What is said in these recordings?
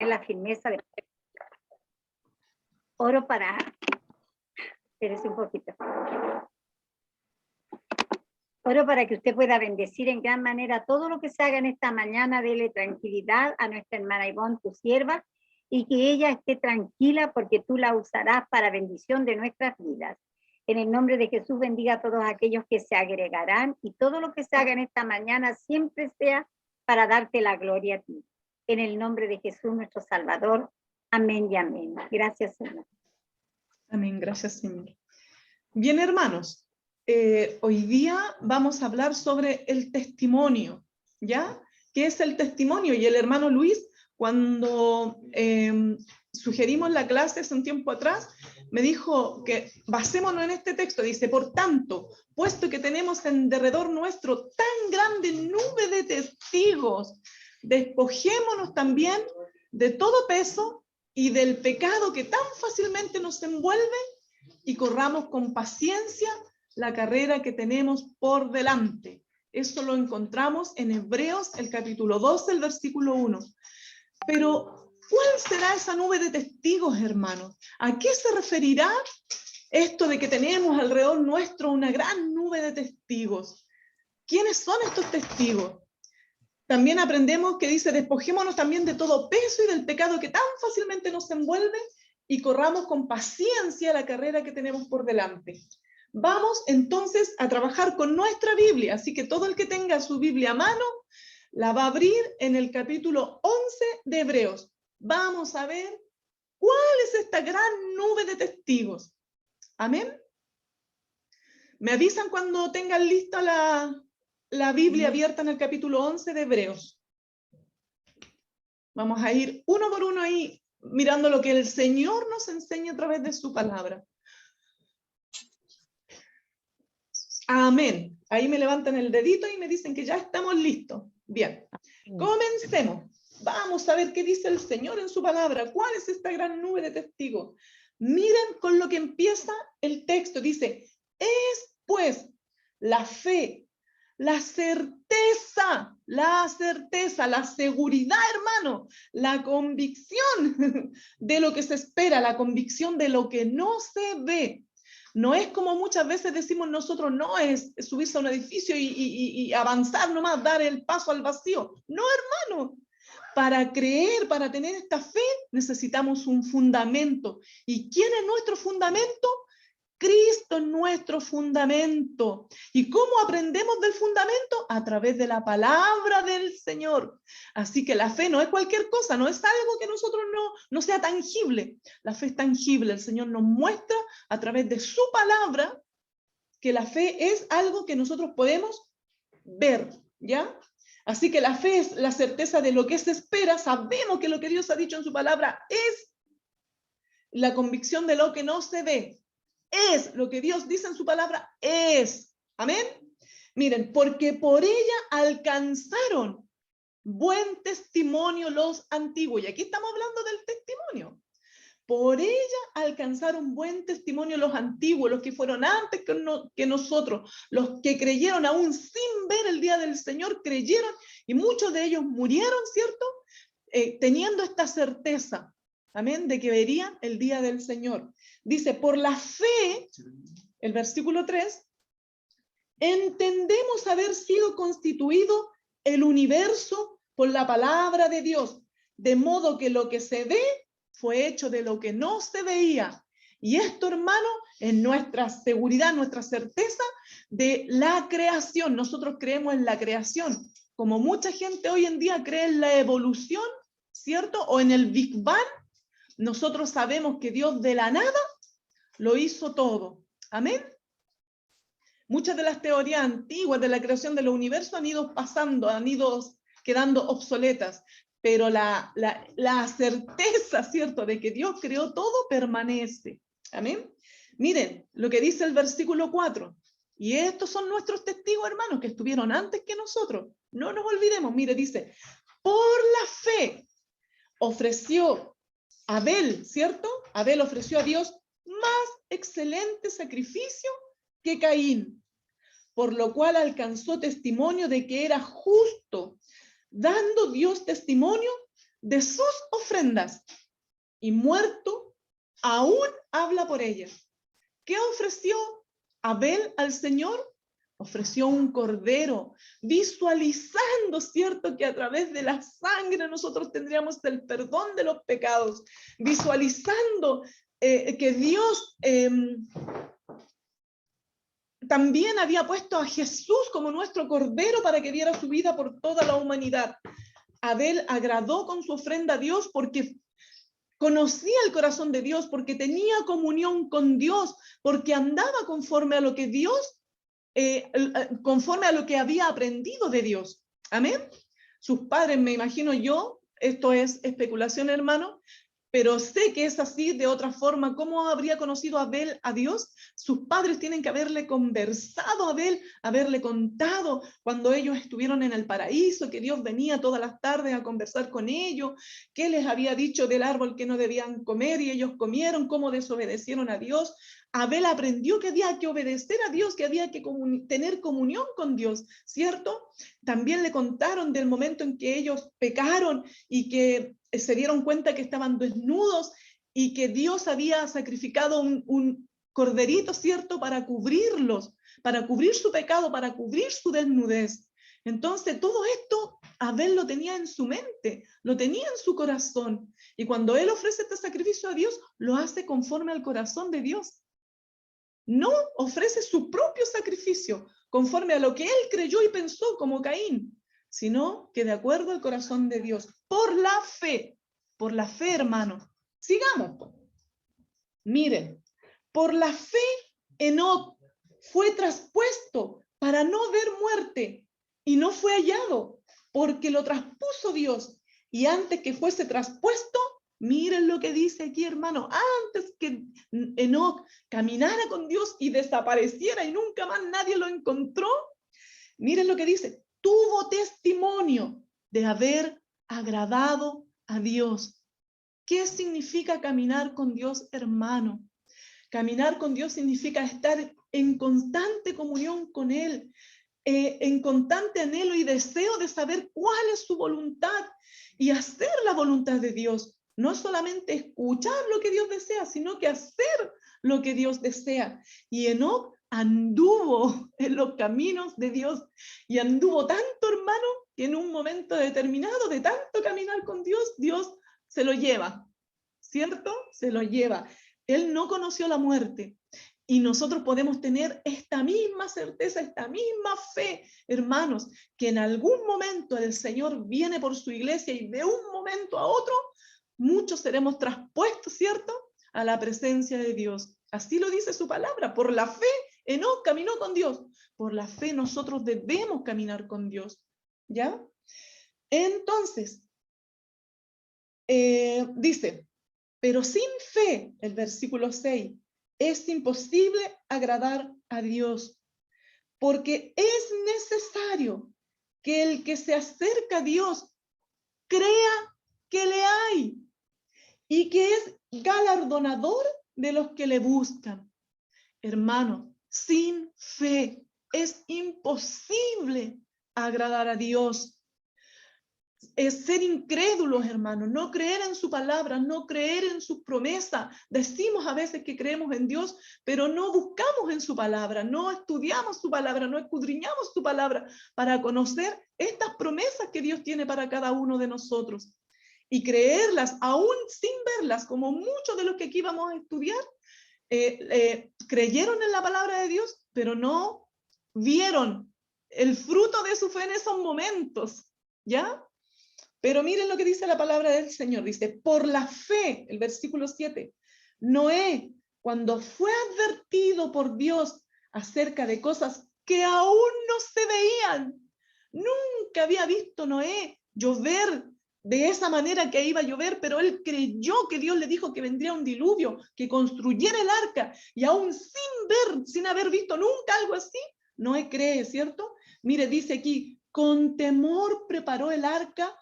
la firmeza de... Oro para... Espérese un poquito. Oro para que usted pueda bendecir en gran manera todo lo que se haga en esta mañana. Dele tranquilidad a nuestra hermana Ivonne, tu sierva, y que ella esté tranquila porque tú la usarás para bendición de nuestras vidas. En el nombre de Jesús, bendiga a todos aquellos que se agregarán y todo lo que se haga en esta mañana siempre sea para darte la gloria a ti. En el nombre de Jesús, nuestro Salvador. Amén y amén. Gracias, Señor. Amén, gracias, Señor. Bien, hermanos, hoy día vamos a hablar sobre el testimonio, ¿ya? ¿Qué es el testimonio? Y el hermano Luis, cuando sugerimos la clase hace un tiempo atrás, me dijo que basémonos en este texto. Dice, por tanto, puesto que tenemos en derredor nuestro tan grande nube de testigos, despojémonos también de todo peso y del pecado que tan fácilmente nos envuelve y corramos con paciencia la carrera que tenemos por delante. Eso lo encontramos en Hebreos, el capítulo 12, el versículo 1. Pero, ¿cuál será esa nube de testigos, hermanos? ¿A qué se referirá esto de que tenemos alrededor nuestro una gran nube de testigos? ¿Quiénes son estos testigos? También aprendemos que dice, despojémonos también de todo peso y del pecado que tan fácilmente nos envuelve y corramos con paciencia la carrera que tenemos por delante. Vamos entonces a trabajar con nuestra Biblia, así que todo el que tenga su Biblia a mano, la va a abrir en el capítulo 11 de Hebreos. Vamos a ver cuál es esta gran nube de testigos. Amén. Me avisan cuando tengan lista la Biblia abierta en el capítulo 11 de Hebreos. Vamos a ir uno por uno ahí, mirando lo que el Señor nos enseña a través de su palabra. Amén. Ahí me levantan el dedito y me dicen que ya estamos listos. Bien, comencemos. Vamos a ver qué dice el Señor en su palabra. ¿Cuál es esta gran nube de testigos? Miren con lo que empieza el texto. Dice, es pues la fe, la certeza, la seguridad, hermano, la convicción de lo que se espera, la convicción de lo que no se ve. No es como muchas veces decimos nosotros, no es subirse a un edificio y avanzar nomás, dar el paso al vacío. No, hermano. Para creer, para tener esta fe, necesitamos un fundamento. ¿Y quién es nuestro fundamento? Cristo es nuestro fundamento. ¿Y cómo aprendemos del fundamento? A través de la palabra del Señor. Así que la fe no es cualquier cosa, no es algo que nosotros no sea tangible. La fe es tangible. El Señor nos muestra a través de su palabra que la fe es algo que nosotros podemos ver, ¿ya? Así que la fe es la certeza de lo que se espera. Sabemos que lo que Dios ha dicho en su palabra es la convicción de lo que no se ve. Es lo que Dios dice en su palabra, es. Amén. Miren, porque por ella alcanzaron buen testimonio los antiguos. Y aquí estamos hablando del testimonio. Por ella alcanzaron buen testimonio los antiguos, los que fueron antes que nosotros, los que creyeron aún sin ver el día del Señor, creyeron, y muchos de ellos murieron, ¿cierto? Teniendo esta certeza, amén, de que verían el día del Señor. Dice, por la fe, el versículo 3, entendemos haber sido constituido el universo por la palabra de Dios, de modo que lo que se ve fue hecho de lo que no se veía. Y esto, hermano, es nuestra seguridad, nuestra certeza de la creación. Nosotros creemos en la creación, como mucha gente hoy en día cree en la evolución, ¿cierto? O en el Big Bang. Nosotros sabemos que Dios de la nada lo hizo todo. Amén. Muchas de las teorías antiguas de la creación del universo han ido pasando, han ido quedando obsoletas, pero la certeza, ¿cierto?, de que Dios creó todo permanece. Amén. Miren lo que dice el versículo 4. Y estos son nuestros testigos, hermanos, que estuvieron antes que nosotros. No nos olvidemos. Mire, dice, por la fe ofreció Abel, ¿cierto? Abel ofreció a Dios más excelente sacrificio que Caín, por lo cual alcanzó testimonio de que era justo, dando Dios testimonio de sus ofrendas, y muerto, aún habla por ellas. ¿Qué ofreció Abel al Señor? Ofreció un cordero, visualizando, ¿cierto?, que a través de la sangre nosotros tendríamos el perdón de los pecados, visualizando que Dios también había puesto a Jesús como nuestro cordero para que diera su vida por toda la humanidad. Abel agradó con su ofrenda a Dios porque conocía el corazón de Dios, porque tenía comunión con Dios, porque andaba conforme a lo que Dios, conforme a lo que había aprendido de Dios. Amén. Sus padres, me imagino yo, esto es especulación, hermano, pero sé que es así. De otra forma, ¿cómo habría conocido Abel a Dios? Sus padres tienen que haberle conversado a Abel, haberle contado cuando ellos estuvieron en el paraíso, que Dios venía todas las tardes a conversar con ellos, que les había dicho del árbol que no debían comer y ellos comieron, cómo desobedecieron a Dios. Abel aprendió que había que obedecer a Dios, que había que tener comunión con Dios, ¿cierto? También le contaron del momento en que ellos pecaron y que se dieron cuenta que estaban desnudos y que Dios había sacrificado un corderito, ¿cierto?, para cubrirlos, para cubrir su pecado, para cubrir su desnudez. Entonces, todo esto Abel lo tenía en su mente, lo tenía en su corazón. Y cuando él ofrece este sacrificio a Dios, lo hace conforme al corazón de Dios. No ofrece su propio sacrificio, conforme a lo que él creyó y pensó como Caín, sino que de acuerdo al corazón de Dios, por la fe, hermanos. Sigamos. Miren, por la fe, Enoc fue traspuesto para no ver muerte y no fue hallado, porque lo traspuso Dios. Y antes que fuese traspuesto, miren lo que dice aquí, hermano, antes que Enoc caminara con Dios y desapareciera y nunca más nadie lo encontró, miren lo que dice, tuvo testimonio de haber agradado a Dios. ¿Qué significa caminar con Dios, hermano? Caminar con Dios significa estar en constante comunión con Él, en constante anhelo y deseo de saber cuál es su voluntad y hacer la voluntad de Dios. No solamente escuchar lo que Dios desea, sino que hacer lo que Dios desea. Y Enoc anduvo en los caminos de Dios y anduvo tanto, hermano, que en un momento determinado de tanto caminar con Dios, Dios se lo lleva, ¿cierto? Se lo lleva. Él no conoció la muerte. Y nosotros podemos tener esta misma certeza, esta misma fe, hermanos, que en algún momento el Señor viene por su iglesia y de un momento a otro, muchos seremos traspuestos, ¿cierto?, a la presencia de Dios. Así lo dice su palabra. Por la fe, Enoc caminó con Dios. Por la fe nosotros debemos caminar con Dios. ¿Ya? Entonces, dice, pero sin fe, el versículo 6, es imposible agradar a Dios, porque es necesario que el que se acerca a Dios crea que le hay y que es galardonador de los que le buscan. Hermano, sin fe es imposible agradar a Dios. Es ser incrédulos, hermanos, no creer en su palabra, no creer en sus promesas. Decimos a veces que creemos en Dios, pero no buscamos en su palabra, no estudiamos su palabra, no escudriñamos su palabra para conocer estas promesas que Dios tiene para cada uno de nosotros. Y creerlas, aún sin verlas, como muchos de los que aquí vamos a estudiar, creyeron en la palabra de Dios, pero no vieron el fruto de su fe en esos momentos, ¿ya? Pero miren lo que dice la palabra del Señor. Dice, por la fe, el versículo 7, Noé, cuando fue advertido por Dios acerca de cosas que aún no se veían, nunca había visto Noé llover de esa manera que iba a llover, pero él creyó que Dios le dijo que vendría un diluvio, que construyera el arca, y aún sin ver, sin haber visto nunca algo así, Noé cree, ¿cierto? Mire, dice aquí, con temor preparó el arca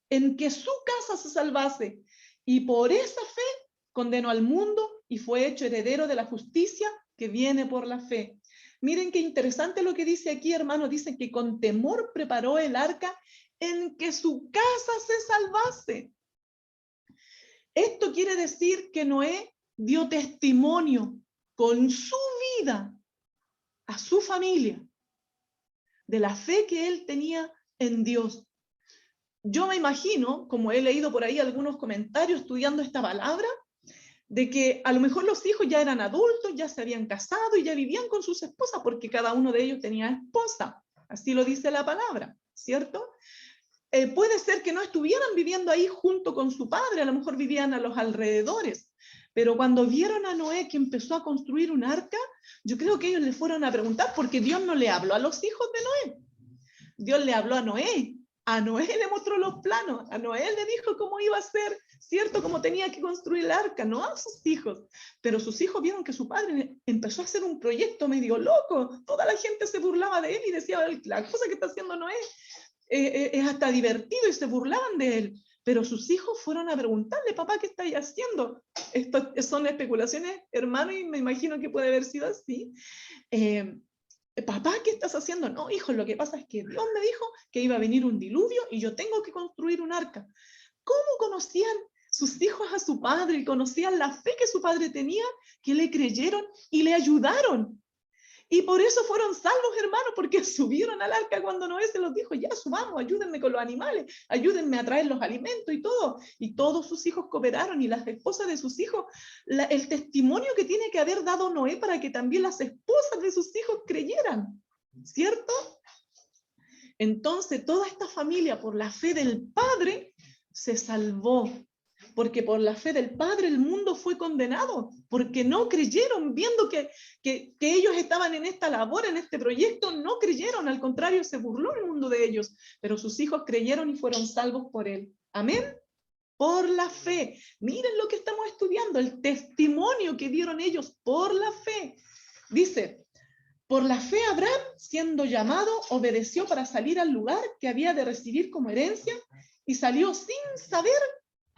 en que su casa se salvase, y por esa fe condenó al mundo y fue hecho heredero de la justicia que viene por la fe. Miren qué interesante lo que dice aquí, hermano. Dice que con temor preparó el arca en que su casa se salvase. Esto quiere decir que Noé dio testimonio con su vida a su familia de la fe que él tenía en Dios. Yo me imagino, como he leído por ahí algunos comentarios estudiando esta palabra, de que a lo mejor los hijos ya eran adultos, ya se habían casado y ya vivían con sus esposas, porque cada uno de ellos tenía esposa. Así lo dice la palabra, ¿cierto? Puede ser que no estuvieran viviendo ahí junto con su padre, a lo mejor vivían a los alrededores, pero cuando vieron a Noé que empezó a construir un arca, yo creo que ellos le fueron a preguntar, porque Dios no le habló a los hijos de Noé, Dios le habló a Noé le mostró los planos, a Noé le dijo cómo iba a ser, ¿cierto? Cómo tenía que construir el arca, no a sus hijos. Pero sus hijos vieron que su padre empezó a hacer un proyecto medio loco, toda la gente se burlaba de él y decía, la cosa que está haciendo Noé es hasta divertido, y se burlaban de él. Pero sus hijos fueron a preguntarle, papá, ¿qué estáis haciendo? Esto son especulaciones, hermano, y me imagino que puede haber sido así. Papá, ¿qué estás haciendo? No, hijo, lo que pasa es que Dios me dijo que iba a venir un diluvio y yo tengo que construir un arca. ¿Cómo conocían sus hijos a su padre y conocían la fe que su padre tenía, que le creyeron y le ayudaron? Y por eso fueron salvos, hermanos, porque subieron al arca cuando Noé se los dijo, ya subamos, ayúdenme con los animales, ayúdenme a traer los alimentos y todo. Y todos sus hijos cooperaron, y las esposas de sus hijos, el testimonio que tiene que haber dado Noé para que también las esposas de sus hijos creyeran, ¿cierto? Entonces toda esta familia, por la fe del Padre, se salvó. Porque por la fe del Padre el mundo fue condenado, porque no creyeron, viendo que ellos estaban en esta labor, en este proyecto, no creyeron, al contrario, se burló el mundo de ellos, pero sus hijos creyeron y fueron salvos por él. Amén. Por la fe. Miren lo que estamos estudiando, el testimonio que dieron ellos por la fe. Dice, por la fe Abraham, siendo llamado, obedeció para salir al lugar que había de recibir como herencia, y salió sin saber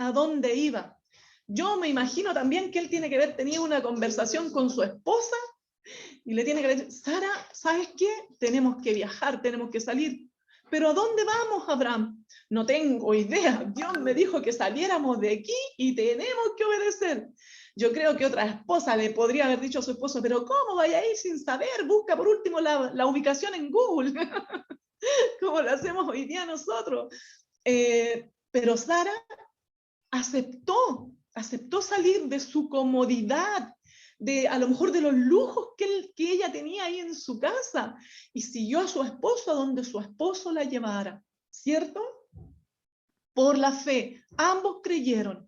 a dónde iba. Yo me imagino también que él tiene que haber tenido una conversación con su esposa y le tiene que decir, Sara, ¿sabes qué? Tenemos que viajar, tenemos que salir. ¿Pero a dónde vamos, Abraham? No tengo idea. Dios me dijo que saliéramos de aquí y tenemos que obedecer. Yo creo que otra esposa le podría haber dicho a su esposo, pero ¿cómo vaya a ir sin saber? Busca por último la ubicación en Google, como lo hacemos hoy día nosotros. Pero Sara aceptó salir de su comodidad, a lo mejor de los lujos que ella tenía ahí en su casa, y siguió a su esposo a donde su esposo la llevara, ¿cierto? Por la fe, ambos creyeron.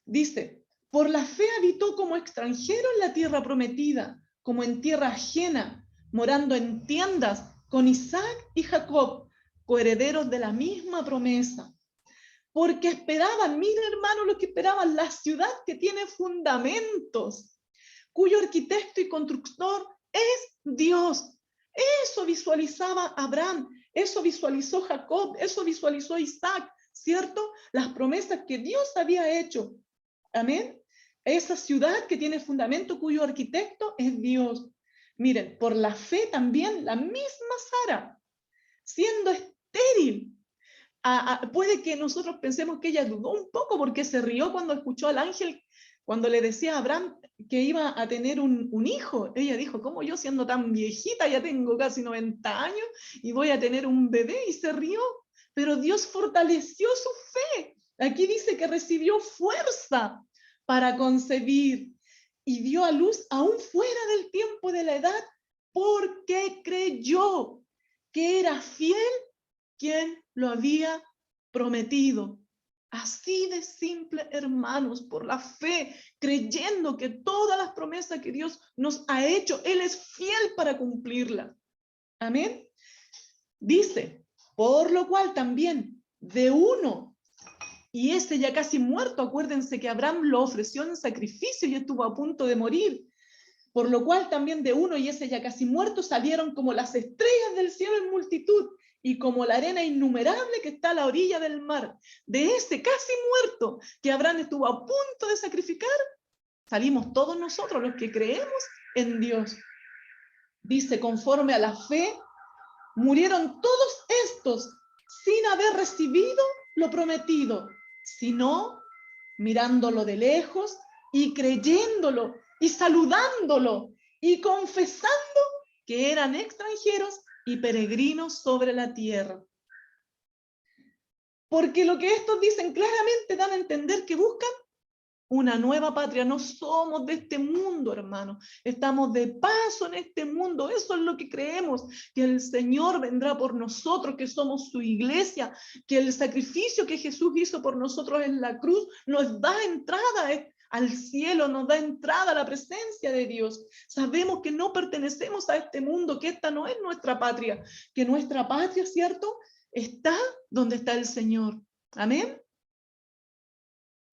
Dice, por la fe habitó como extranjero en la tierra prometida, como en tierra ajena, morando en tiendas con Isaac y Jacob, coherederos de la misma promesa. Porque esperaban, mira hermano, lo que esperaban, la ciudad que tiene fundamentos, cuyo arquitecto y constructor es Dios. Eso visualizaba Abraham, eso visualizó Jacob, eso visualizó Isaac, ¿cierto? Las promesas que Dios había hecho. Amén. Esa ciudad que tiene fundamento, cuyo arquitecto es Dios. Miren, por la fe también la misma Sara, siendo estéril, puede que nosotros pensemos que ella dudó un poco porque se rió cuando escuchó al ángel, cuando le decía a Abraham que iba a tener un hijo. Ella dijo, ¿cómo yo siendo tan viejita, ya tengo casi 90 años y voy a tener un bebé? Y se rió, pero Dios fortaleció su fe. Aquí dice que recibió fuerza para concebir y dio a luz aún fuera del tiempo de la edad, porque creyó que era fiel quien lo había prometido. Así de simple, hermanos, por la fe, creyendo que todas las promesas que Dios nos ha hecho, Él es fiel para cumplirlas. Amén. Dice, por lo cual también de uno, y ese ya casi muerto, acuérdense que Abraham lo ofreció en sacrificio y estuvo a punto de morir, por lo cual también de uno, y ese ya casi muerto, salieron como las estrellas del cielo en multitud, y como la arena innumerable que está a la orilla del mar. De ese casi muerto que Abraham estuvo a punto de sacrificar, salimos todos nosotros los que creemos en Dios. Dice, conforme a la fe, murieron todos estos sin haber recibido lo prometido, sino mirándolo de lejos y creyéndolo y saludándolo y confesando que eran extranjeros y peregrinos sobre la tierra. Porque lo que estos dicen claramente dan a entender que buscan una nueva patria. No somos de este mundo, hermano. Estamos de paso en este mundo. Eso es lo que creemos, que el Señor vendrá por nosotros, que somos su iglesia, que el sacrificio que Jesús hizo por nosotros en la cruz nos da entrada al cielo, nos da entrada a la presencia de Dios. Sabemos que no pertenecemos a este mundo, que esta no es nuestra patria, que nuestra patria, ¿cierto?, está donde está el Señor. Amén.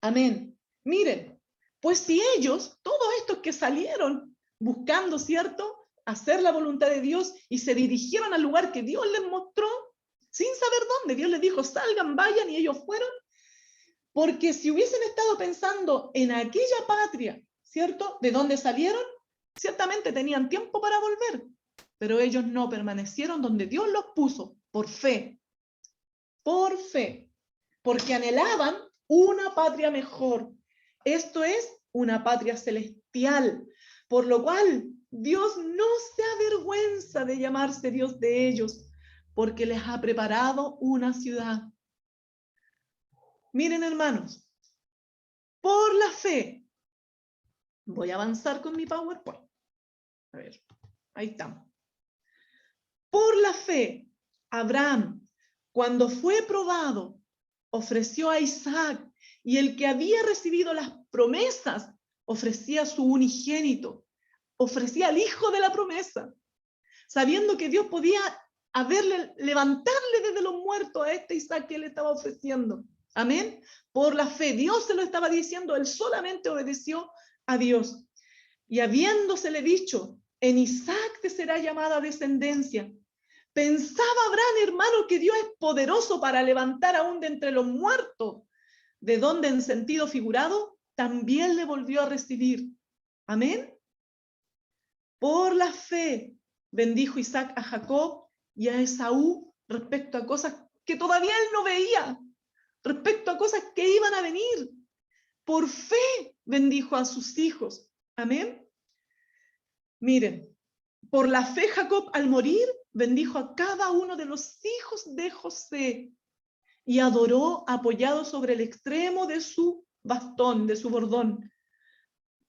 Amén. Miren, pues si ellos, todos estos que salieron buscando, ¿cierto?, hacer la voluntad de Dios y se dirigieron al lugar que Dios les mostró, sin saber dónde, Dios les dijo, salgan, vayan, y ellos fueron, porque si hubiesen estado pensando en aquella patria, ¿cierto?, de donde salieron, ciertamente tenían tiempo para volver, pero ellos no permanecieron donde Dios los puso, por fe, porque anhelaban una patria mejor. Esto es una patria celestial, por lo cual Dios no se avergüenza de llamarse Dios de ellos, porque les ha preparado una ciudad. Miren, hermanos, por la fe, voy a avanzar con mi PowerPoint. A ver, ahí estamos. Por la fe, Abraham, cuando fue probado, ofreció a Isaac, y el que había recibido las promesas ofrecía a su unigénito, ofrecía al hijo de la promesa, sabiendo que Dios podía levantarle desde los muertos a este Isaac que él estaba ofreciendo. Amén. Por la fe, Dios se lo estaba diciendo, él solamente obedeció a Dios. Y habiéndosele dicho, en Isaac te será llamada descendencia. Pensaba Abraham, hermano, que Dios es poderoso para levantar aún de entre los muertos, de donde en sentido figurado también le volvió a recibir. Amén. Por la fe bendijo Isaac a Jacob y a Esaú respecto a cosas que todavía él no veía, respecto a cosas que iban a venir. Por fe bendijo a sus hijos. Amén. Miren, por la fe Jacob al morir bendijo a cada uno de los hijos de José y adoró apoyado sobre el extremo de su bastón, de su bordón.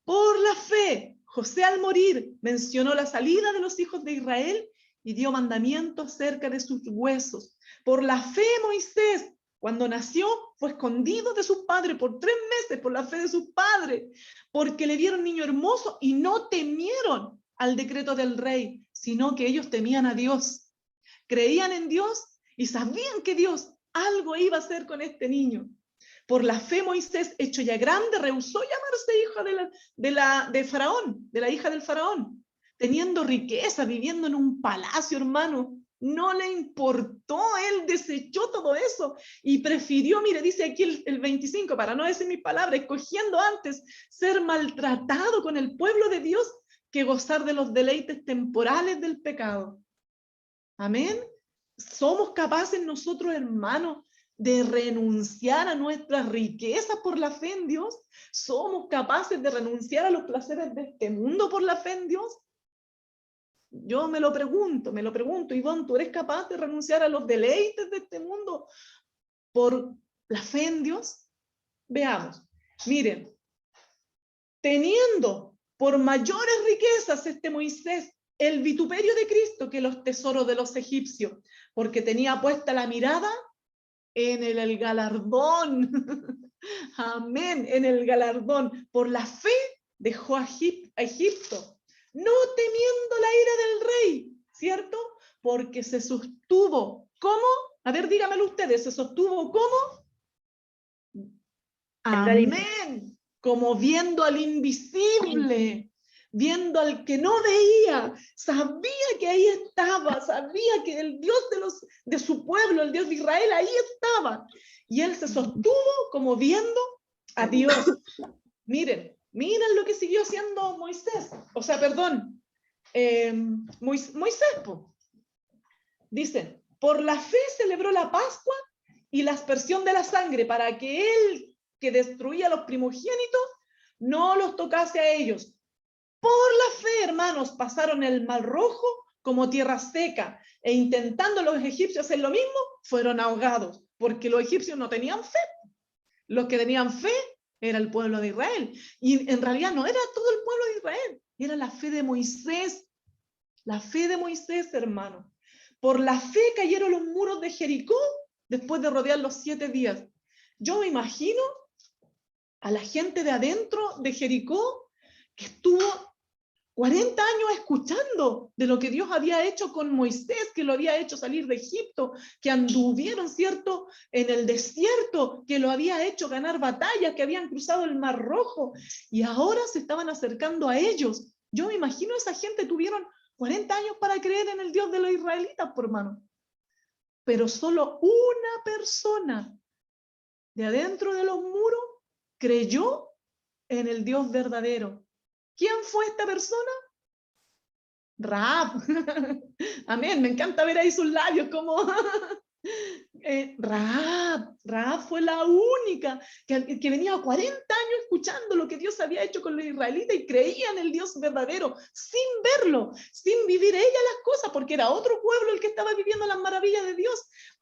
Por la fe, José al morir mencionó la salida de los hijos de Israel y dio mandamiento acerca de sus huesos. Por la fe Moisés, cuando nació, fue escondido de su padre por 3 meses, por la fe de su padre, porque le vieron niño hermoso y no temieron al decreto del rey, sino que ellos temían a Dios. Creían en Dios y sabían que Dios algo iba a hacer con este niño. Por la fe Moisés, hecho ya grande, rehusó llamarse hijo de Faraón, de la hija del Faraón, teniendo riqueza, viviendo en un palacio, hermano. No le importó, él desechó todo eso y prefirió, mire, dice aquí el 25, para no decir mis palabras, escogiendo antes ser maltratado con el pueblo de Dios que gozar de los deleites temporales del pecado. Amén. Somos capaces nosotros, hermanos, de renunciar a nuestras riquezas por la fe en Dios. Somos capaces de renunciar a los placeres de este mundo por la fe en Dios. Yo me lo pregunto, Ivonne, ¿tú eres capaz de renunciar a los deleites de este mundo por la fe en Dios? Veamos, miren, teniendo por mayores riquezas este Moisés el vituperio de Cristo que los tesoros de los egipcios, porque tenía puesta la mirada en el galardón. Amén, en el galardón. Por la fe dejó a Egipto, no temiendo la ira del rey, ¿cierto? Porque se sostuvo. ¿Cómo? A ver, dígamelo ustedes, ¿se sostuvo cómo? Amén. Como viendo al invisible, viendo al que no veía, sabía que ahí estaba, sabía que el Dios de su pueblo, el Dios de Israel, ahí estaba. Y él se sostuvo como viendo a Dios. Miren lo que siguió haciendo Moisés. O sea, perdón, Moisés. Dice, Por la fe celebró la Pascua y la aspersión de la sangre para que él que destruía a los primogénitos no los tocase a ellos. Por la fe, hermanos, pasaron el Mar Rojo como tierra seca, e intentando los egipcios hacer lo mismo, fueron ahogados, porque los egipcios no tenían fe. Los que tenían fe era el pueblo de Israel. Y en realidad no era todo el pueblo de Israel, era la fe de Moisés. La fe de Moisés, hermano. Por la fe cayeron los muros de Jericó después de rodear los 7 días. Yo me imagino a la gente de adentro de Jericó que estuvo 40 años escuchando de lo que Dios había hecho con Moisés, que lo había hecho salir de Egipto, que anduvieron, ¿cierto?, en el desierto, que lo había hecho ganar batallas, que habían cruzado el Mar Rojo, y ahora se estaban acercando a ellos. Yo me imagino esa gente tuvieron 40 años para creer en el Dios de los israelitas, por hermano. Pero solo una persona de adentro de los muros creyó en el Dios verdadero. ¿Quién fue esta persona? Rahab. Amén, me encanta ver ahí sus labios como Rahab fue la única que venía 40 años escuchando lo que Dios había hecho con los israelitas y creía en el Dios verdadero, sin verlo, sin vivir ella las cosas, porque era otro pueblo el que estaba viviendo las maravillas de Dios,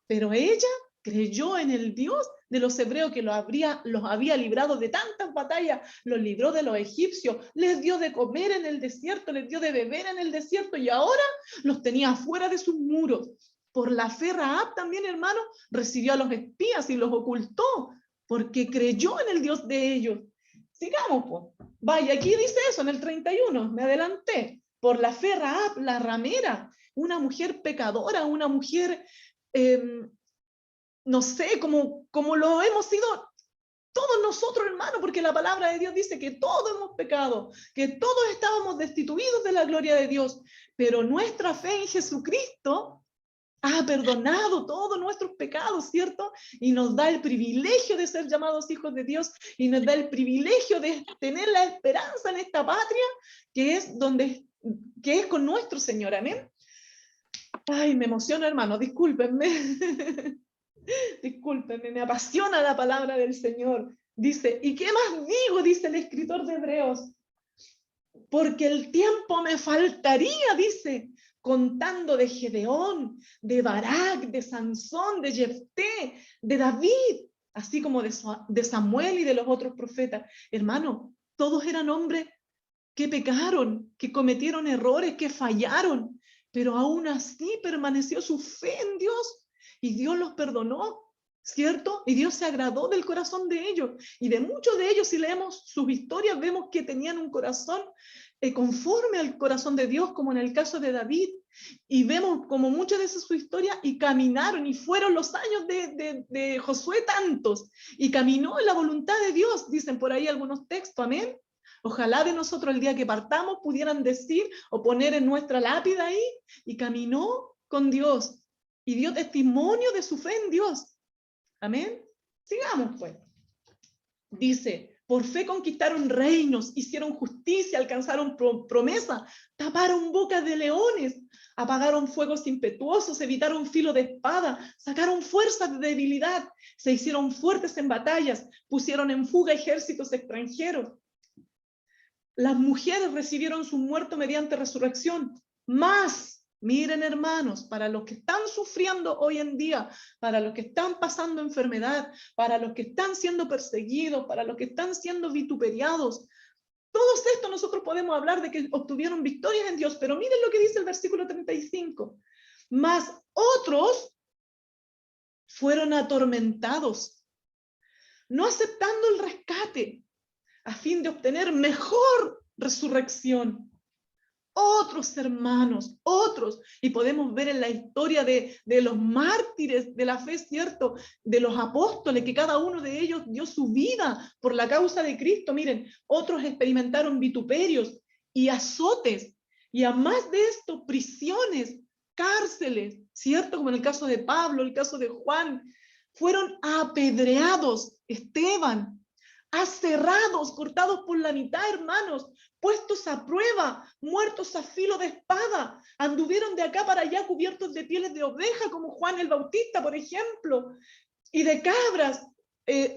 pero ella creyó en el Dios de los hebreos que los había librado de tantas batallas, los libró de los egipcios, les dio de comer en el desierto, les dio de beber en el desierto y ahora los tenía fuera de sus muros. Por la fe Rahab también, hermano, recibió a los espías y los ocultó, porque creyó en el Dios de ellos. Sigamos, pues. Vaya, aquí dice eso en el 31, me adelanté. Por la fe Rahab, la ramera, una mujer pecadora, una mujer... no sé, como lo hemos sido todos nosotros, hermanos, porque la palabra de Dios dice que todos hemos pecado, que todos estábamos destituidos de la gloria de Dios, pero nuestra fe en Jesucristo ha perdonado todos nuestros pecados, ¿cierto? Y nos da el privilegio de ser llamados hijos de Dios y nos da el privilegio de tener la esperanza en esta patria que es con nuestro Señor, amén. Ay, me emociono, hermano, discúlpenme. Discúlpenme, me apasiona la palabra del Señor. Dice, ¿y qué más digo? Dice el escritor de Hebreos. Porque el tiempo me faltaría, dice, contando de Gedeón, de Barak, de Sansón, de Jefté, de David, así como de Samuel y de los otros profetas. Hermano, todos eran hombres que pecaron, que cometieron errores, que fallaron, pero aún así permaneció su fe en Dios. Y Dios los perdonó, ¿cierto? Y Dios se agradó del corazón de ellos. Y de muchos de ellos, si leemos sus historias, vemos que tenían un corazón conforme al corazón de Dios, como en el caso de David. Y vemos como muchas de sus historias, y caminaron, y fueron los años de Josué tantos, y caminó en la voluntad de Dios, dicen por ahí algunos textos, amén. Ojalá de nosotros el día que partamos pudieran decir o poner en nuestra lápida ahí, y caminó con Dios. Y dio testimonio de su fe en Dios. Amén. Sigamos, pues. Dice, por fe conquistaron reinos, hicieron justicia, alcanzaron promesa, taparon bocas de leones, apagaron fuegos impetuosos, evitaron filo de espada, sacaron fuerzas de debilidad, se hicieron fuertes en batallas, pusieron en fuga ejércitos extranjeros. Las mujeres recibieron su muerto mediante resurrección. Más, miren, hermanos, para los que están sufriendo hoy en día, para los que están pasando enfermedad, para los que están siendo perseguidos, para los que están siendo vituperiados, todos estos nosotros podemos hablar de que obtuvieron victorias en Dios, pero miren lo que dice el versículo 35. Mas otros fueron atormentados, no aceptando el rescate, a fin de obtener mejor resurrección. Otros hermanos, otros, y podemos ver en la historia de los mártires de la fe, ¿cierto? De los apóstoles, que cada uno de ellos dio su vida por la causa de Cristo. Miren, otros experimentaron vituperios y azotes, y a más de esto, prisiones, cárceles, ¿cierto? Como en el caso de Pablo, el caso de Juan, fueron apedreados. Esteban, aserrados, cortados por la mitad, hermanos, puestos a prueba, muertos a filo de espada, anduvieron de acá para allá cubiertos de pieles de oveja, como Juan el Bautista, por ejemplo, y de cabras,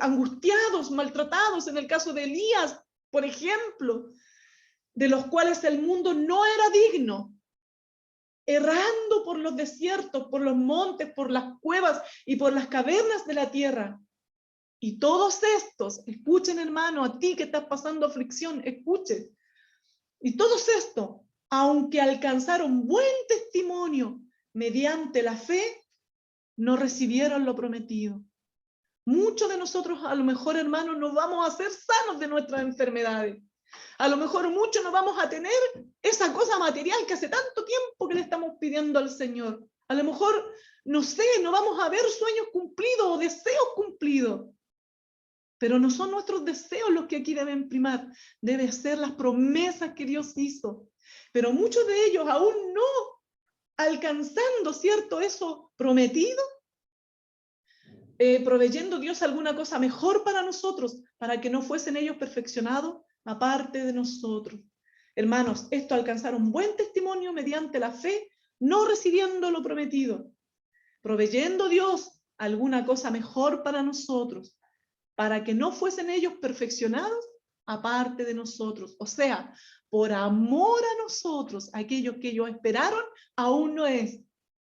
angustiados, maltratados, en el caso de Elías, por ejemplo, de los cuales el mundo no era digno, errando por los desiertos, por los montes, por las cuevas y por las cavernas de la tierra. Y todos estos, escuchen hermano, a ti que estás pasando aflicción, escuchen. Y todos estos, aunque alcanzaron buen testimonio mediante la fe, no recibieron lo prometido. Muchos de nosotros, a lo mejor, hermanos, no vamos a ser sanos de nuestras enfermedades. A lo mejor muchos no vamos a tener esa cosa material que hace tanto tiempo que le estamos pidiendo al Señor. A lo mejor, no sé, no vamos a ver sueños cumplidos o deseos cumplidos. Pero no son nuestros deseos los que aquí deben primar. Deben ser las promesas que Dios hizo. Pero muchos de ellos aún no alcanzando, ¿cierto?, eso prometido, proveyendo Dios alguna cosa mejor para nosotros, para que no fuesen ellos perfeccionados aparte de nosotros. Hermanos, esto alcanzaron buen testimonio mediante la fe, no recibiendo lo prometido, proveyendo Dios alguna cosa mejor para nosotros, para que no fuesen ellos perfeccionados aparte de nosotros. O sea, por amor a nosotros, aquellos que ellos esperaron, aún no es.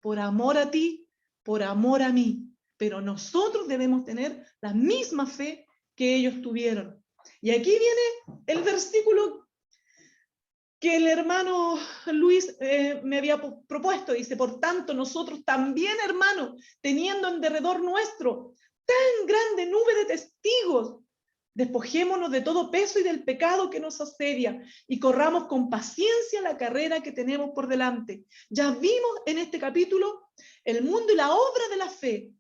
Por amor a ti, por amor a mí. Pero nosotros debemos tener la misma fe que ellos tuvieron. Y aquí viene el versículo que el hermano Luis me había propuesto. Dice, por tanto, nosotros también, hermanos, teniendo en derredor nuestro tan grande nube de testigos, despojémonos de todo peso y del pecado que nos asedia y corramos con paciencia la carrera que tenemos por delante. Ya vimos en este capítulo el mundo y la obra de la fe.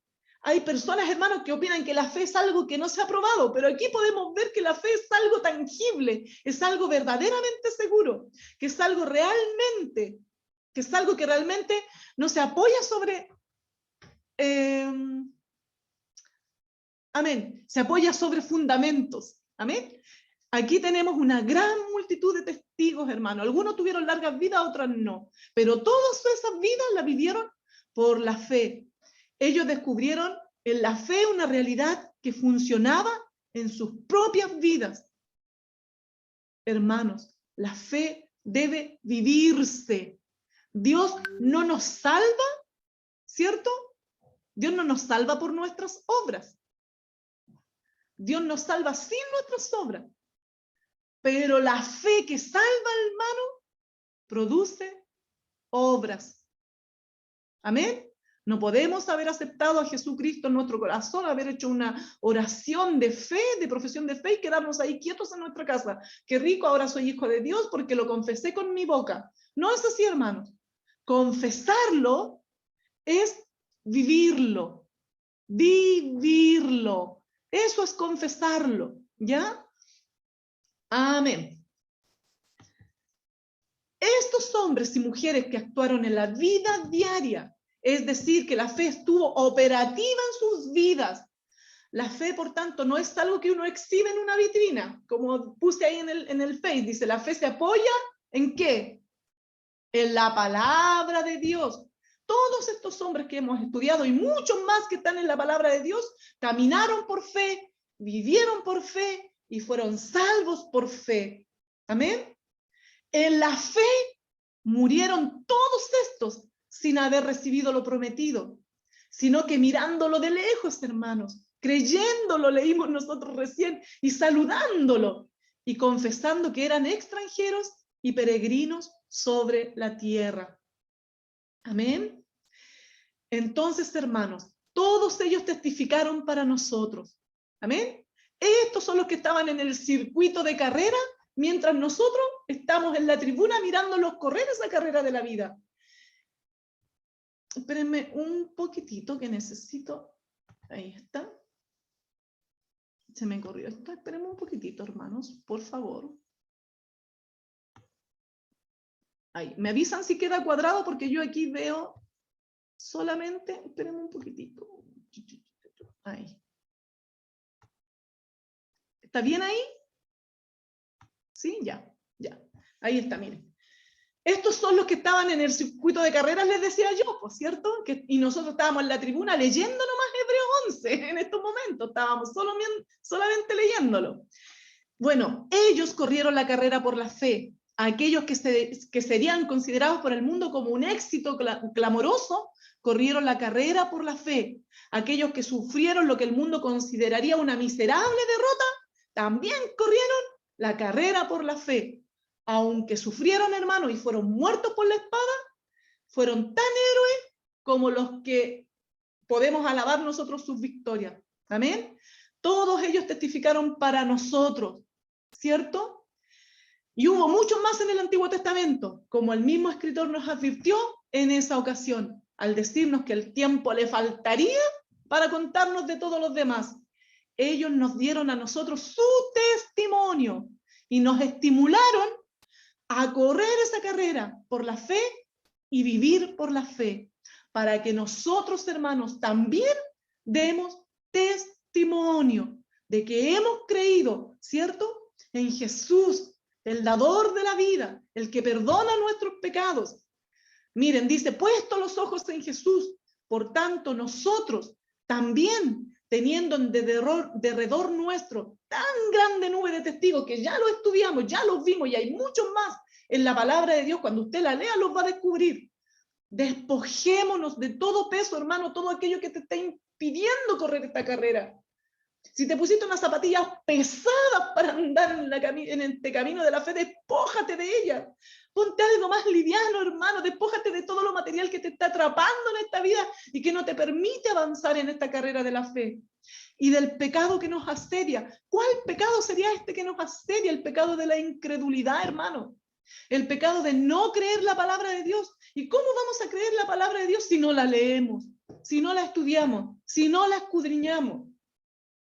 Hay personas, hermanos, que opinan que la fe es algo que no se ha probado, pero aquí podemos ver que la fe es algo tangible, es algo verdaderamente seguro, que es algo realmente, que es algo que realmente no se apoya sobre... amén, se apoya sobre fundamentos. Amén. Aquí tenemos una gran multitud de testigos, hermanos. Algunos tuvieron largas vidas, otros no. Pero todas esas vidas las vivieron por la fe. Ellos descubrieron en la fe una realidad que funcionaba en sus propias vidas. Hermanos, la fe debe vivirse. Dios no nos salva, ¿cierto? Dios no nos salva por nuestras obras. Dios nos salva sin nuestras obras. Pero la fe que salva, hermano, produce obras. Amén. No podemos haber aceptado a Jesucristo en nuestro corazón, haber hecho una oración de fe, de profesión de fe y quedarnos ahí quietos en nuestra casa. Qué rico, ahora soy hijo de Dios porque lo confesé con mi boca. No es así, hermanos. Confesarlo es vivirlo. Vivirlo. Eso es confesarlo. ¿Ya? Amén. Estos hombres y mujeres que actuaron en la vida diaria, es decir, que la fe estuvo operativa en sus vidas. La fe, por tanto, no es algo que uno exhibe en una vitrina, como puse ahí en el Face. Dice, la fe se apoya ¿en qué? En la palabra de Dios. Todos estos hombres que hemos estudiado y muchos más que están en la palabra de Dios, caminaron por fe, vivieron por fe y fueron salvos por fe. Amén. En la fe murieron todos estos sin haber recibido lo prometido, sino que mirándolo de lejos, hermanos, creyéndolo, leímos nosotros recién, y saludándolo, y confesando que eran extranjeros y peregrinos sobre la tierra. Amén. Entonces, hermanos, todos ellos testificaron para nosotros. Amén. Estos son los que estaban en el circuito de carrera, mientras nosotros estamos en la tribuna mirándolos correr esa carrera de la vida. Espérenme un poquitito que necesito. Ahí está. Se me corrió esto. Espérenme un poquitito, hermanos, por favor. Ahí. Me avisan si queda cuadrado porque yo aquí veo solamente. Espérenme un poquitito. Ahí. ¿Está bien ahí? Sí, ya. Ahí está, miren. Estos son los que estaban en el circuito de carreras, les decía yo, ¿por cierto? Y nosotros estábamos en la tribuna leyendo nomás Hebreos 11 en estos momentos, estábamos solamente leyéndolo. Bueno, ellos corrieron la carrera por la fe. Aquellos que serían considerados por el mundo como un éxito clamoroso, corrieron la carrera por la fe. Aquellos que sufrieron lo que el mundo consideraría una miserable derrota, también corrieron la carrera por la fe. Aunque sufrieron, hermanos, y fueron muertos por la espada, fueron tan héroes como los que podemos alabar nosotros sus victorias. Amén. Todos ellos testificaron para nosotros, ¿cierto? Y hubo muchos más en el Antiguo Testamento, como el mismo escritor nos advirtió en esa ocasión, al decirnos que el tiempo le faltaría para contarnos de todos los demás. Ellos nos dieron a nosotros su testimonio y nos estimularon a correr esa carrera por la fe y vivir por la fe, para que nosotros, hermanos, también demos testimonio de que hemos creído, ¿cierto?, en Jesús, el dador de la vida, el que perdona nuestros pecados. Miren, dice, puesto los ojos en Jesús, por tanto nosotros también, teniendo en derredor nuestro tan grande nube de testigos que ya lo estudiamos, ya los vimos y hay muchos más en la palabra de Dios, cuando usted la lea los va a descubrir. Despojémonos de todo peso, hermano, todo aquello que te está impidiendo correr esta carrera. Si te pusiste unas zapatillas pesadas para andar en este camino de la fe, despójate de ellas. Ponte algo más liviano, hermano. Despójate de todo lo material que te está atrapando en esta vida y que no te permite avanzar en esta carrera de la fe. Y del pecado que nos asedia. ¿Cuál pecado sería este que nos asedia? El pecado de la incredulidad, hermano. El pecado de no creer la palabra de Dios. ¿Y cómo vamos a creer la palabra de Dios si no la leemos, si no la estudiamos, si no la escudriñamos?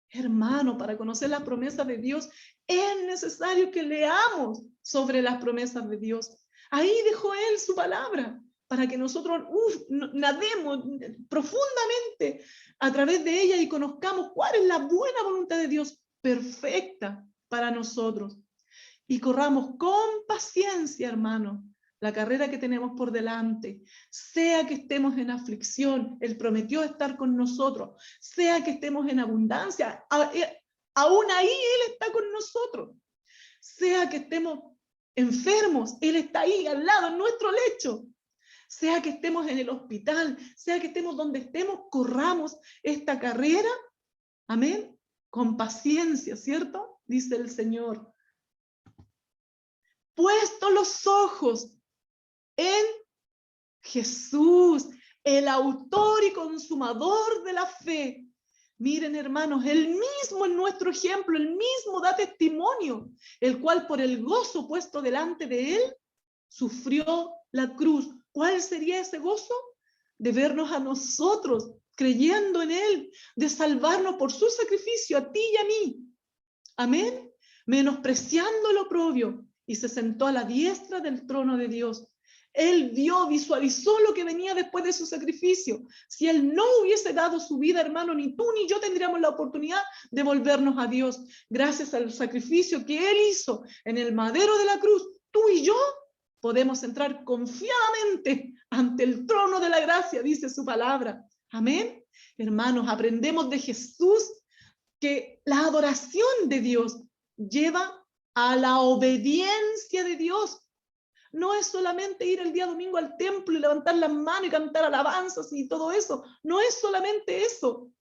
Hermano, para conocer las promesas de Dios es necesario que leamos sobre las promesas de Dios. Ahí dejó Él su palabra para que nosotros nademos profundamente a través de ella y conozcamos cuál es la buena voluntad de Dios perfecta para nosotros. Y corramos con paciencia, hermano, la carrera que tenemos por delante, sea que estemos en aflicción, Él prometió estar con nosotros, sea que estemos en abundancia, aún ahí Él está con nosotros, sea que estemos enfermos, Él está ahí al lado, en nuestro lecho, sea que estemos en el hospital, sea que estemos donde estemos, corramos esta carrera, amén, con paciencia, ¿cierto? Dice el Señor. Puesto los ojos en Jesús, el autor y consumador de la fe. Miren, hermanos, Él mismo es nuestro ejemplo, Él mismo da testimonio, el cual por el gozo puesto delante de Él, sufrió la cruz. ¿Cuál sería ese gozo? De vernos a nosotros, creyendo en Él, de salvarnos por su sacrificio, a ti y a mí. Amén. Menospreciando el oprobio, y se sentó a la diestra del trono de Dios. Él vio, visualizó lo que venía después de su sacrificio. Si Él no hubiese dado su vida, hermano, ni tú ni yo tendríamos la oportunidad de volvernos a Dios. Gracias al sacrificio que Él hizo en el madero de la cruz, tú y yo podemos entrar confiadamente ante el trono de la gracia, dice su palabra. Amén. Hermanos, aprendemos de Jesús que la adoración de Dios lleva a la obediencia de Dios. No es solamente ir el día domingo al templo y levantar las manos y cantar alabanzas y todo eso. No es solamente eso.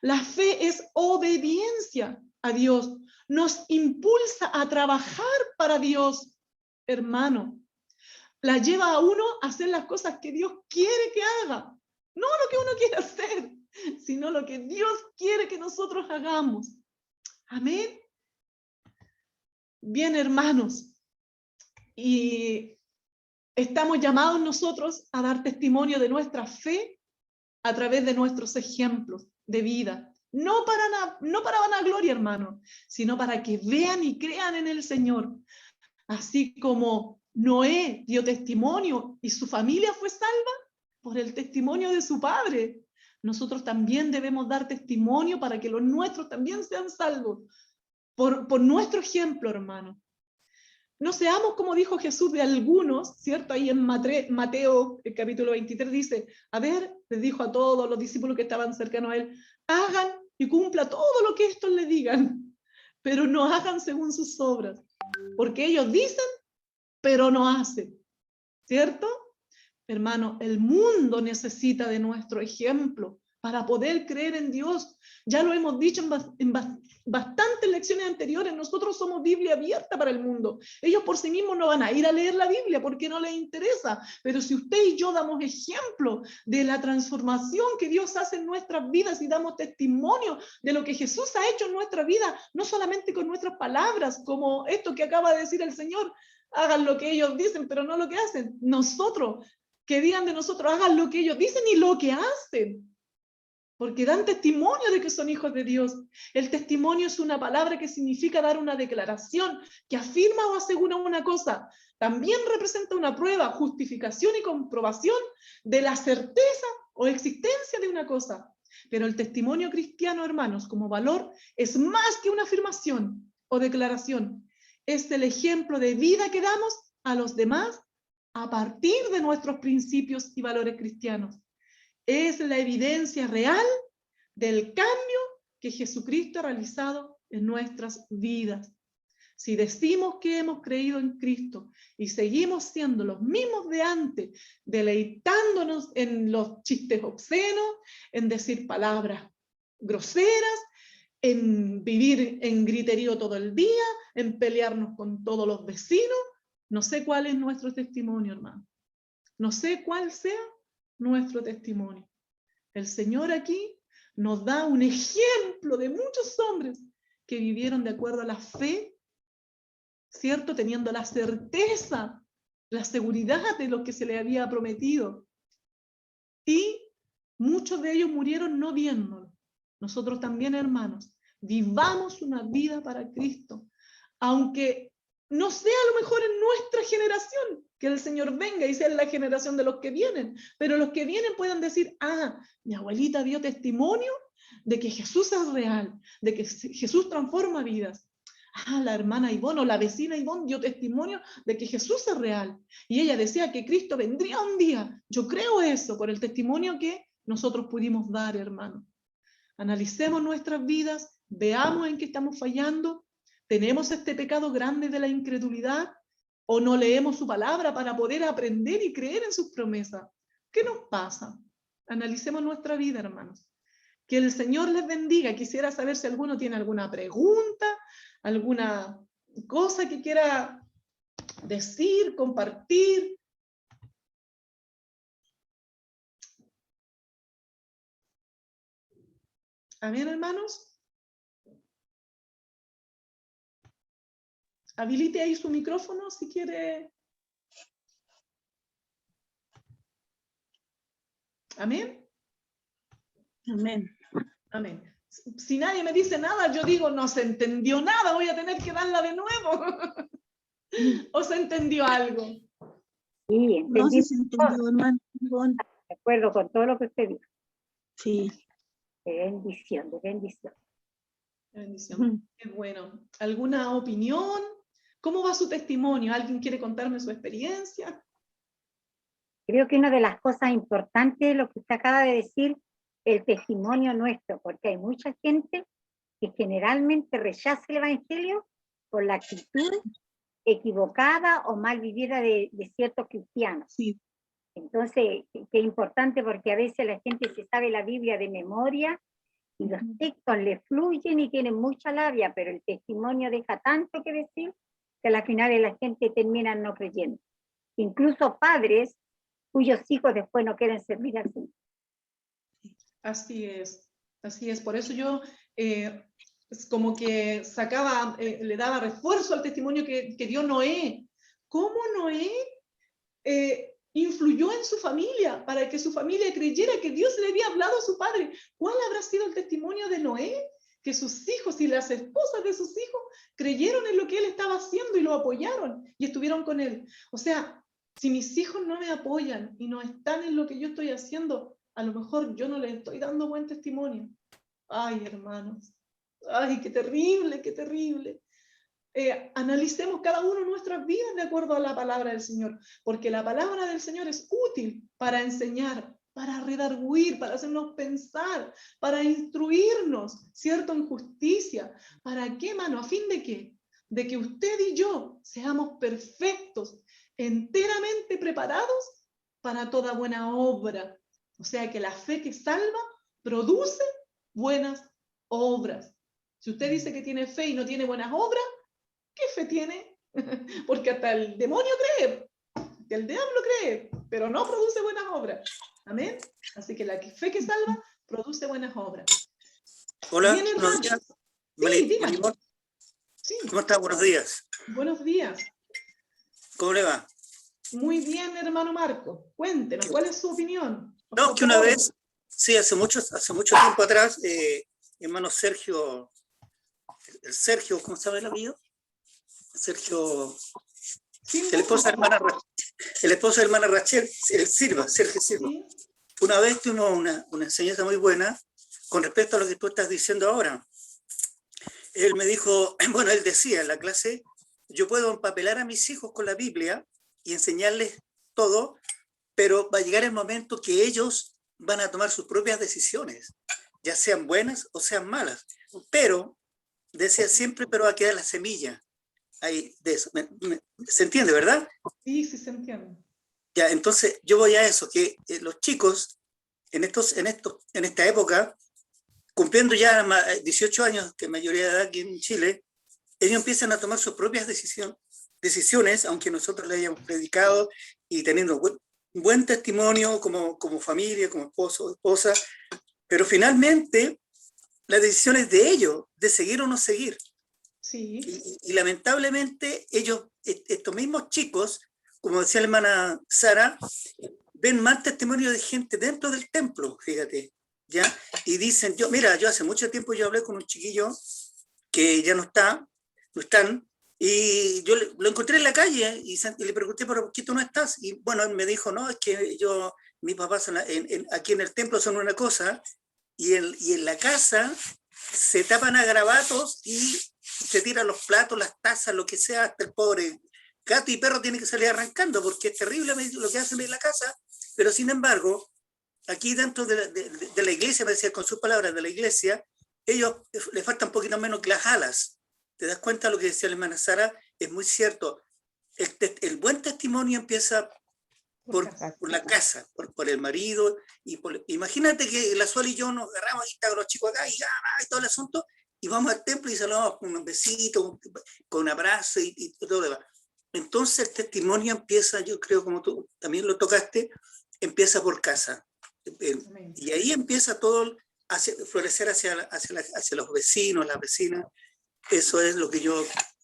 La fe es obediencia a Dios. Nos impulsa a trabajar para Dios, hermano. La lleva a uno a hacer las cosas que Dios quiere que haga. No lo que uno quiere hacer, sino lo que Dios quiere que nosotros hagamos. Amén. Bien, hermanos, y estamos llamados nosotros a dar testimonio de nuestra fe a través de nuestros ejemplos de vida. No para vanagloria, hermano, sino para que vean y crean en el Señor. Así como Noé dio testimonio y su familia fue salva por el testimonio de su padre, nosotros también debemos dar testimonio para que los nuestros también sean salvos por nuestro ejemplo, hermano. No seamos como dijo Jesús de algunos, ¿cierto? Ahí en Mateo, el capítulo 23, dice, a ver, les dijo a todos los discípulos que estaban cercanos a él, hagan y cumpla todo lo que estos le digan, pero no hagan según sus obras, porque ellos dicen, pero no hacen, ¿cierto? Hermano, el mundo necesita de nuestro ejemplo para poder creer en Dios. Ya lo hemos dicho en bastantes lecciones anteriores, nosotros somos Biblia abierta para el mundo. Ellos por sí mismos no van a ir a leer la Biblia porque no les interesa, pero si usted y yo damos ejemplo de la transformación que Dios hace en nuestras vidas y damos testimonio de lo que Jesús ha hecho en nuestra vida, no solamente con nuestras palabras, como esto que acaba de decir el Señor, hagan lo que ellos dicen, pero no lo que hacen. Nosotros, que digan de nosotros, hagan lo que ellos dicen y lo que hacen, porque dan testimonio de que son hijos de Dios. El testimonio es una palabra que significa dar una declaración, que afirma o asegura una cosa. También representa una prueba, justificación y comprobación de la certeza o existencia de una cosa. Pero el testimonio cristiano, hermanos, como valor, es más que una afirmación o declaración. Es el ejemplo de vida que damos a los demás a partir de nuestros principios y valores cristianos. Es la evidencia real del cambio que Jesucristo ha realizado en nuestras vidas. Si decimos que hemos creído en Cristo y seguimos siendo los mismos de antes, deleitándonos en los chistes obscenos, en decir palabras groseras, en vivir en griterío todo el día, en pelearnos con todos los vecinos, no sé cuál es nuestro testimonio, hermano. No sé cuál sea nuestro testimonio. El Señor aquí nos da un ejemplo de muchos hombres que vivieron de acuerdo a la fe, ¿cierto? Teniendo la certeza, la seguridad de lo que se le había prometido. Y muchos de ellos murieron no viéndolo. Nosotros también, hermanos, vivamos una vida para Cristo, aunque no sea a lo mejor en nuestra generación, que el Señor venga y sea en la generación de los que vienen, pero los que vienen puedan decir, ah, mi abuelita dio testimonio de que Jesús es real, de que Jesús transforma vidas. Ah, la hermana Ivonne o la vecina Ivonne dio testimonio de que Jesús es real. Y ella decía que Cristo vendría un día. Yo creo eso por el testimonio que nosotros pudimos dar, hermano. Analicemos nuestras vidas, veamos en qué estamos fallando. ¿Tenemos este pecado grande de la incredulidad? ¿O no leemos su palabra para poder aprender y creer en sus promesas? ¿Qué nos pasa? Analicemos nuestra vida, hermanos. Que el Señor les bendiga. Quisiera saber si alguno tiene alguna pregunta, alguna cosa que quiera decir, compartir. Amén, hermanos. Habilite ahí su micrófono si quiere. Amén. Amén. Amén. Si nadie me dice nada, yo digo, no se entendió nada, voy a tener que darla de nuevo. ¿O se entendió algo? Sí, entendí. No sé si entendió, hermano. De acuerdo con todo lo que usted dijo. Sí. De bendición, de bendición. Bendición. Qué bueno. ¿Alguna opinión? ¿Cómo va su testimonio? ¿Alguien quiere contarme su experiencia? Creo que una de las cosas importantes es lo que usted acaba de decir, el testimonio nuestro, porque hay mucha gente que generalmente rechaza el Evangelio por la actitud equivocada o mal vivida de ciertos cristianos. Sí. Entonces, qué importante porque a veces la gente se sabe la Biblia de memoria y los textos le fluyen y tienen mucha labia, pero el testimonio deja tanto que decir que a la final la gente termina no creyendo. Incluso padres cuyos hijos después no quieren servir al Señor. Así es, así es. Por eso yo es como que sacaba, le daba refuerzo al testimonio que dio Noé. ¿Cómo Noé influyó en su familia para que su familia creyera que Dios le había hablado a su padre? ¿Cuál habrá sido el testimonio de Noé? Que sus hijos y las esposas de sus hijos creyeron en lo que él estaba haciendo y lo apoyaron y estuvieron con él. O sea, si mis hijos no me apoyan y no están en lo que yo estoy haciendo, a lo mejor yo no les estoy dando buen testimonio. Ay, hermanos, Ay, qué terrible, qué terrible. Analicemos cada uno nuestras vidas de acuerdo a la palabra del Señor, porque la palabra del Señor es útil para enseñar, para redarguir, para hacernos pensar, para instruirnos, ¿cierto? En justicia. ¿Para qué, mano? ¿A fin de qué? De que usted y yo seamos perfectos, enteramente preparados para toda buena obra. O sea que la fe que salva produce buenas obras. Si usted dice que tiene fe y no tiene buenas obras, ¿qué fe tiene? Porque hasta el demonio cree, que el diablo cree, pero no produce buenas obras. Amén. Así que la fe que salva produce buenas obras. Hola, Bien, buenos hermano. días. Sí, dígame. Sí. ¿Cómo está? Buenos días. Buenos días. ¿Cómo le va? Muy bien, hermano Marco. Cuéntenos, ¿cuál es su opinión? No, que una vez, sí, hace mucho tiempo atrás, hermano Sergio, el Sergio, ¿cómo se llama el amigo? Sergio, sí, el esposo de hermana Rachel, Sergio Silva. Sí. Una vez tuvimos una enseñanza muy buena con respecto a lo que tú estás diciendo ahora. Él me dijo, bueno, él decía en la clase, yo puedo empapelar a mis hijos con la Biblia y enseñarles todo, pero va a llegar el momento que ellos van a tomar sus propias decisiones, ya sean buenas o sean malas. Pero, decía siempre, pero va a quedar la semilla ahí de eso. ¿Se entiende, verdad? Sí, sí se entiende. Ya, entonces yo voy a eso, que los chicos en esta época, cumpliendo ya 18 años, que mayoría de edad aquí en Chile, ellos empiezan a tomar sus propias decisiones, aunque nosotros les hayamos predicado y teniendo buen testimonio como familia, como esposo, esposa, pero finalmente la decisión es de ellos, de seguir o no seguir. Sí. Y lamentablemente ellos, estos mismos chicos, como decía la hermana Sara, ven mal testimonio de gente dentro del templo, fíjate, ¿ya? Y dicen, yo hace mucho tiempo yo hablé con un chiquillo que ya no están, y yo lo encontré en la calle y le pregunté, ¿por qué tú no estás? Y bueno, él me dijo, no, es que mis papás aquí en el templo son una cosa, y en la casa se tapan a garabatos y se tiran los platos, las tazas, lo que sea, hasta el pobre gato y perro tiene que salir arrancando, porque es terrible lo que hacen en la casa, pero sin embargo, aquí dentro de la iglesia, me decía con sus palabras, de la iglesia, ellos les faltan un poquito menos que las alas. ¿Te das cuenta de lo que decía la hermana Sara? Es muy cierto. El buen testimonio empieza por la casa, por el marido. Imagínate que la Suel y yo nos agarramos ahí con los chicos acá y todo el asunto, y vamos al templo y saludamos con un besito, con un abrazo y todo lo demás. Entonces el testimonio empieza, yo creo, como tú también lo tocaste, empieza por casa. Y ahí empieza todo a florecer hacia los vecinos, las vecinas. Eso es lo que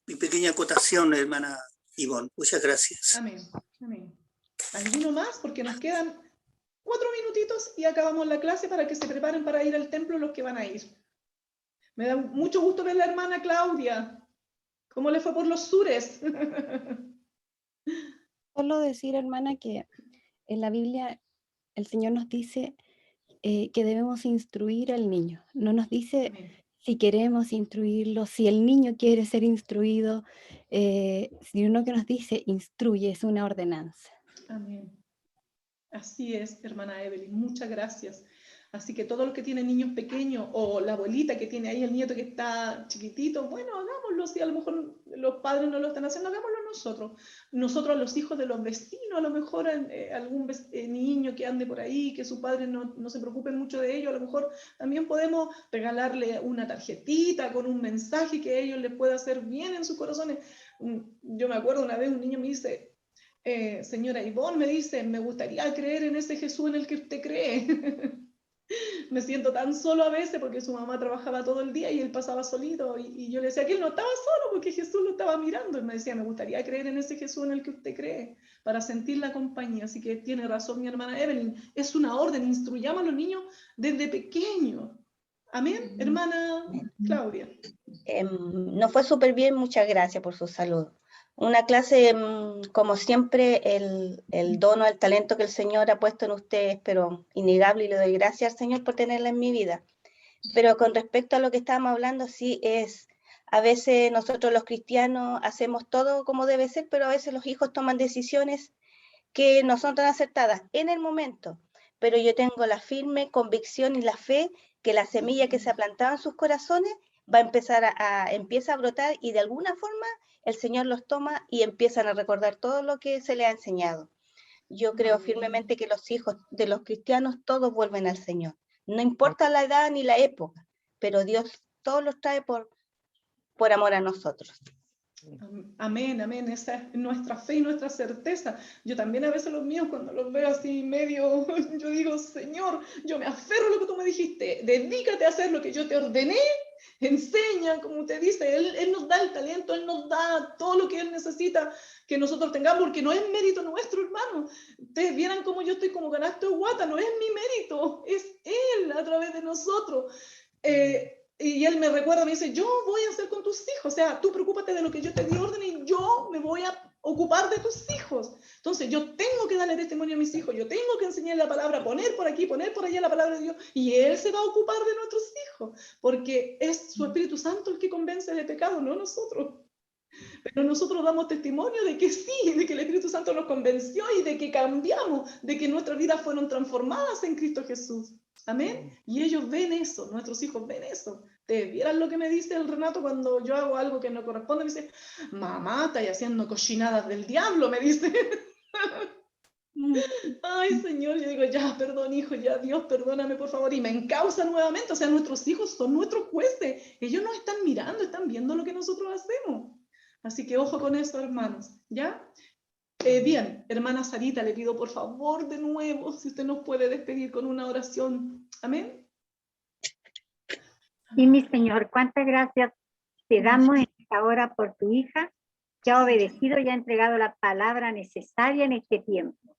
mi pequeña acotación, hermana Ivonne. Muchas gracias. Amén. Amén. ¿Alguno más? Porque nos quedan 4 minutitos y acabamos la clase para que se preparen para ir al templo los que van a ir. Me da mucho gusto ver a la hermana Claudia. ¿Cómo le fue por los sures? Solo decir, hermana, que en la Biblia el Señor nos dice que debemos instruir al niño. No nos dice si queremos instruirlo, si el niño quiere ser instruido, sino que nos dice instruye, es una ordenanza. Amén. Así es, hermana Evelyn, muchas gracias. Así que todos los que tienen niños pequeños, o la abuelita que tiene ahí el nieto que está chiquitito, bueno, hagámoslo, si a lo mejor los padres no lo están haciendo, hagámoslo nosotros. Nosotros, los hijos de los vecinos, a lo mejor algún niño que ande por ahí, que sus padres no se preocupen mucho de ello, a lo mejor también podemos regalarle una tarjetita con un mensaje que a ellos les pueda hacer bien en sus corazones. Yo me acuerdo una vez un niño me dice, señora Ivonne, me dice, me gustaría creer en ese Jesús en el que usted cree. Me siento tan solo a veces porque su mamá trabajaba todo el día y él pasaba solito, y yo le decía que él no estaba solo porque Jesús lo estaba mirando. Y me decía, me gustaría creer en ese Jesús en el que usted cree para sentir la compañía. Así que tiene razón mi hermana Evelyn, es una orden, instruyamos a los niños desde pequeños. Amén, hermana Claudia. Nos fue súper bien, muchas gracias por su saludo. Una clase, como siempre, el dono, el talento que el Señor ha puesto en ustedes, pero innegable, y le doy gracias al Señor por tenerla en mi vida. Pero con respecto a lo que estábamos hablando, sí es, a veces nosotros los cristianos hacemos todo como debe ser, pero a veces los hijos toman decisiones que no son tan acertadas en el momento. Pero yo tengo la firme convicción y la fe que la semilla que se ha plantado en sus corazones va a empezar empieza a brotar y de alguna forma el Señor los toma y empiezan a recordar todo lo que se les ha enseñado. Yo creo firmemente que los hijos de los cristianos todos vuelven al Señor. No importa la edad ni la época, pero Dios todos los trae por amor a nosotros. Amén, amén. Esa es nuestra fe y nuestra certeza. Yo también a veces los míos, cuando los veo así medio, yo digo, Señor, yo me aferro a lo que tú me dijiste, dedícate a hacer lo que yo te ordené, enseña, como te dice, Él nos da el talento, Él nos da todo lo que Él necesita que nosotros tengamos, porque no es mérito nuestro, hermano. Ustedes vieran cómo yo estoy como canasto de guata, no es mi mérito, es Él a través de nosotros. Y él me recuerda, me dice, yo voy a hacer con tus hijos, o sea, tú preocúpate de lo que yo te di orden y yo me voy a ocupar de tus hijos. Entonces yo tengo que darle testimonio a mis hijos, yo tengo que enseñar la palabra, poner por aquí, poner por allá la palabra de Dios, y Él se va a ocupar de nuestros hijos, porque es su Espíritu Santo el que convence de pecado, no nosotros. Pero nosotros damos testimonio de que sí, de que el Espíritu Santo nos convenció y de que cambiamos, de que nuestras vidas fueron transformadas en Cristo Jesús. Amén. Y ellos ven eso, nuestros hijos ven eso. ¿Te vieran lo que me dice el Renato cuando yo hago algo que no corresponde? Me dice, mamá, estás haciendo cochinadas del diablo, me dice. Ay, Señor, yo digo, ya, perdón, hijo, ya, Dios, perdóname, por favor. Y me encausa nuevamente. O sea, nuestros hijos son nuestros jueces. Ellos nos están mirando, están viendo lo que nosotros hacemos. Así que ojo con eso, hermanos, ¿ya? Bien, hermana Sarita, le pido por favor de nuevo, si usted nos puede despedir con una oración. Amén. Sí, mi Señor, cuántas gracias te damos en esta hora por tu hija, que ha obedecido y ha entregado la palabra necesaria en este tiempo.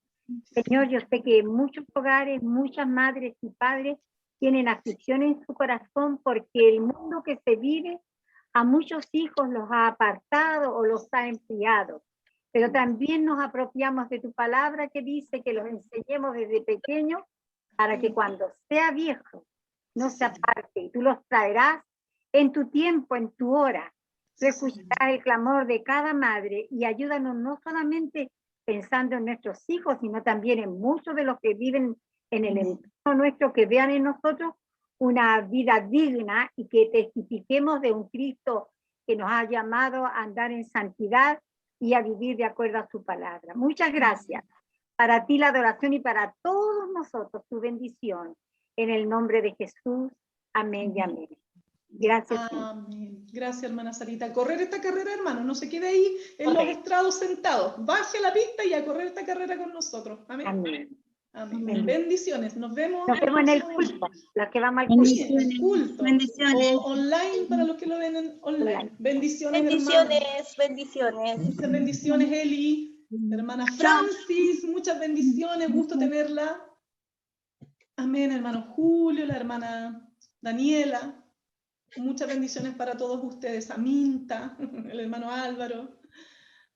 Señor, yo sé que en muchos hogares, muchas madres y padres tienen aflicción en su corazón porque el mundo que se vive a muchos hijos los ha apartado o los ha enfriado. Pero también nos apropiamos de tu palabra que dice que los enseñemos desde pequeños para que cuando sea viejo no se aparte y tú los traerás en tu tiempo, en tu hora. Tú escucharás el clamor de cada madre y ayúdanos no solamente pensando en nuestros hijos, sino también en muchos de los que viven en el entorno nuestro, que vean en nosotros una vida digna y que testifiquemos de un Cristo que nos ha llamado a andar en santidad y a vivir de acuerdo a su palabra. Muchas gracias. Para ti la adoración y para todos nosotros tu bendición. En el nombre de Jesús. Amén y amén. Gracias. Amén. Gracias, hermana Sarita. Correr esta carrera, hermano. No se quede ahí en los estrados sentados. Baje a la pista y a correr esta carrera con nosotros. Amén. Amén. Amén. Amén. Bendiciones. Nos vemos. Nos vemos en el culto. Los que vamos al Bendiciones. culto. Bendiciones. O online para los que lo ven en online. Bendiciones, Bendiciones, bendiciones. Muchas bendiciones, Eli. Hermana Francis, muchas bendiciones. Gusto tenerla. Amén, hermano Julio, la hermana Daniela. Muchas bendiciones para todos ustedes. Aminta, el hermano Álvaro.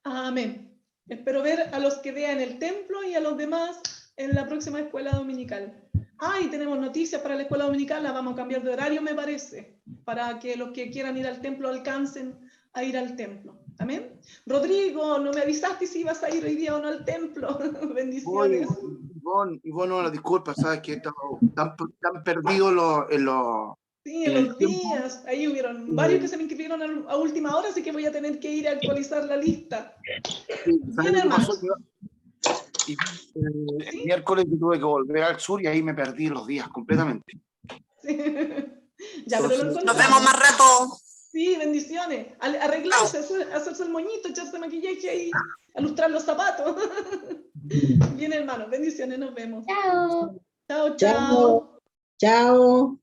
Amén. Espero ver a los que vean el templo y a los demás en la próxima escuela dominical. Y tenemos noticias para la escuela dominical, la vamos a cambiar de horario, me parece, para que los que quieran ir al templo alcancen a ir al templo. Amén. Rodrigo, no me avisaste si ibas a ir hoy día o no al templo. Bendiciones. Y bueno, disculpa, sabes que están perdidos en los Sí, en los días. Ahí hubieron varios que se me inscribieron a última hora, así que voy a tener que ir a actualizar la lista. Sí, Bien, hermanos. Y el miércoles yo tuve que volver al sur y ahí me perdí los días completamente. Sí. Ya, pero lo Nos vemos más rato. Sí, bendiciones. Arreglarse, hacerse el moñito, echarse maquillaje y lustrar los zapatos. Bien, hermanos, bendiciones, nos vemos. Chao. Chao, chao. Chao.